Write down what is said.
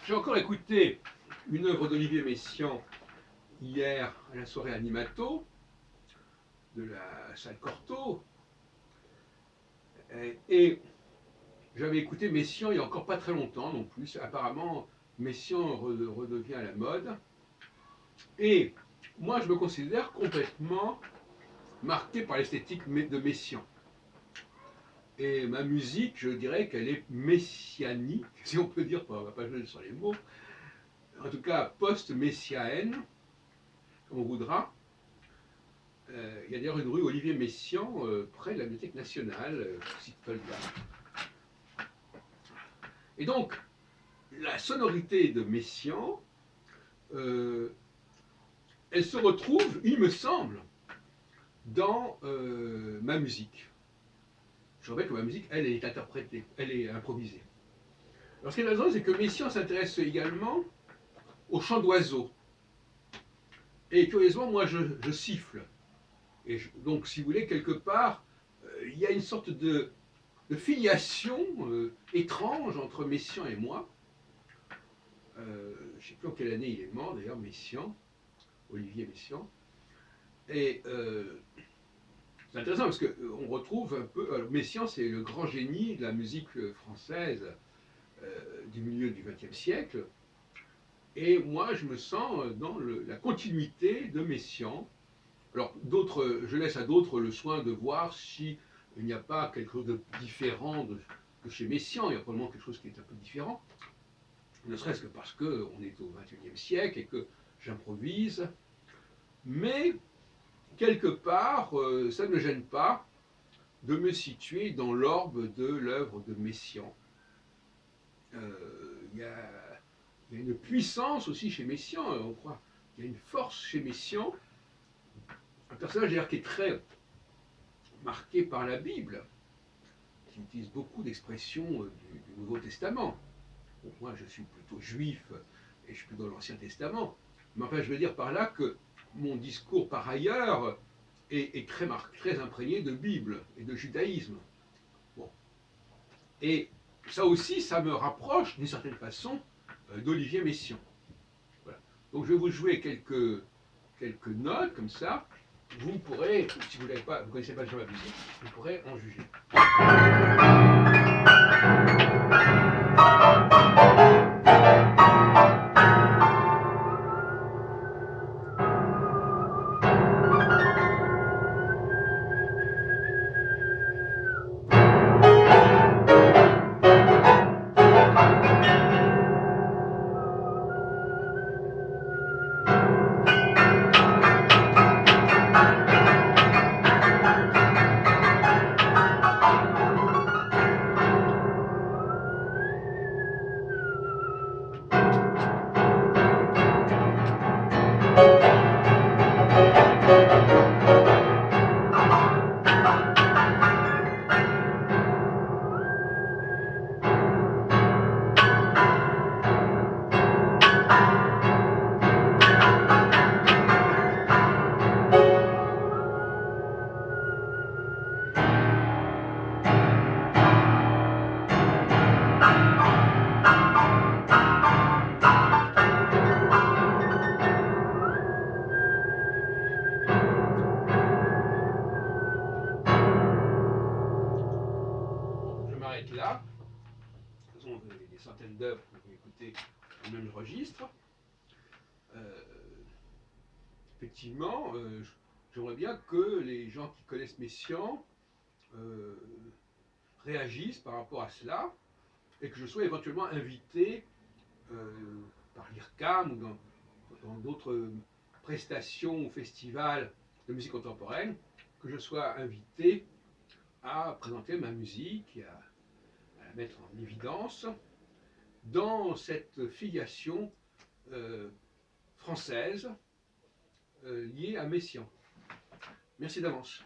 J'ai encore écouté une œuvre d'Olivier Messiaen hier à la soirée Animato de la salle Cortot. Et j'avais écouté Messiaen il n'y a encore pas très longtemps non plus. Apparemment, Messiaen redevient à la mode. Et moi, je me considère complètement marqué par l'esthétique de Messiaen. Et ma musique, je dirais qu'elle est messianique, si on peut dire, on ne va pas jouer sur les mots, en tout cas post-messiaenne, comme on voudra. Il y a d'ailleurs une rue Olivier Messiaen près de la Bibliothèque nationale, site Tolga. Et donc, la sonorité de Messiaen, elle se retrouve, il me semble, dans ma musique. Je rappelle que ma musique, elle est interprétée, elle est improvisée. Alors, ce qui est raison, c'est que Messiaen s'intéresse également au chant d'oiseaux. Et curieusement, moi, je siffle. Et donc, si vous voulez, quelque part, il y a une sorte de filiation étrange entre Messiaen et moi. Je ne sais plus en quelle année il est mort, d'ailleurs, Messiaen, Olivier Messiaen. Et c'est intéressant parce qu'on retrouve un peu. Alors, Messiaen, c'est le grand génie de la musique française du milieu du XXe siècle. Et moi, je me sens dans la continuité de Messiaen. Alors, je laisse à d'autres le soin de voir si il n'y a pas quelque chose de différent que chez Messiaen. Il y a probablement quelque chose qui est un peu différent. Ne serait-ce que parce qu'on est au XXIe siècle et que j'improvise. Mais, quelque part, ça ne me gêne pas de me situer dans l'orbe de l'œuvre de Messiaen. Il y a une puissance aussi chez Messiaen, on croit. Il y a une force chez Messiaen. Un personnage d'ailleurs qui est très marqué par la Bible, qui utilise beaucoup d'expressions du Nouveau Testament. Bon, moi, je suis plutôt juif et je suis plutôt dans l'Ancien Testament. Mais enfin, je veux dire par là que mon discours, par ailleurs, est très imprégné de Bible et de judaïsme. Bon. Et ça aussi, ça me rapproche d'une certaine façon d'Olivier Messiaen. Voilà. Donc, je vais vous jouer quelques notes comme ça. Vous pourrez, si vous ne connaissez pas déjà ma musique, vous pourrez en juger. Là. De toute façon, il y a des centaines d'œuvres que vous pouvez écouter au même registre. Effectivement, j'aimerais bien que les gens qui connaissent Messiaen réagissent par rapport à cela et que je sois éventuellement invité par l'IRCAM ou dans d'autres prestations ou festivals de musique contemporaine, que je sois invité à présenter ma musique et à la mettre en évidence dans cette filiation française liée à Messiaen. Merci d'avance.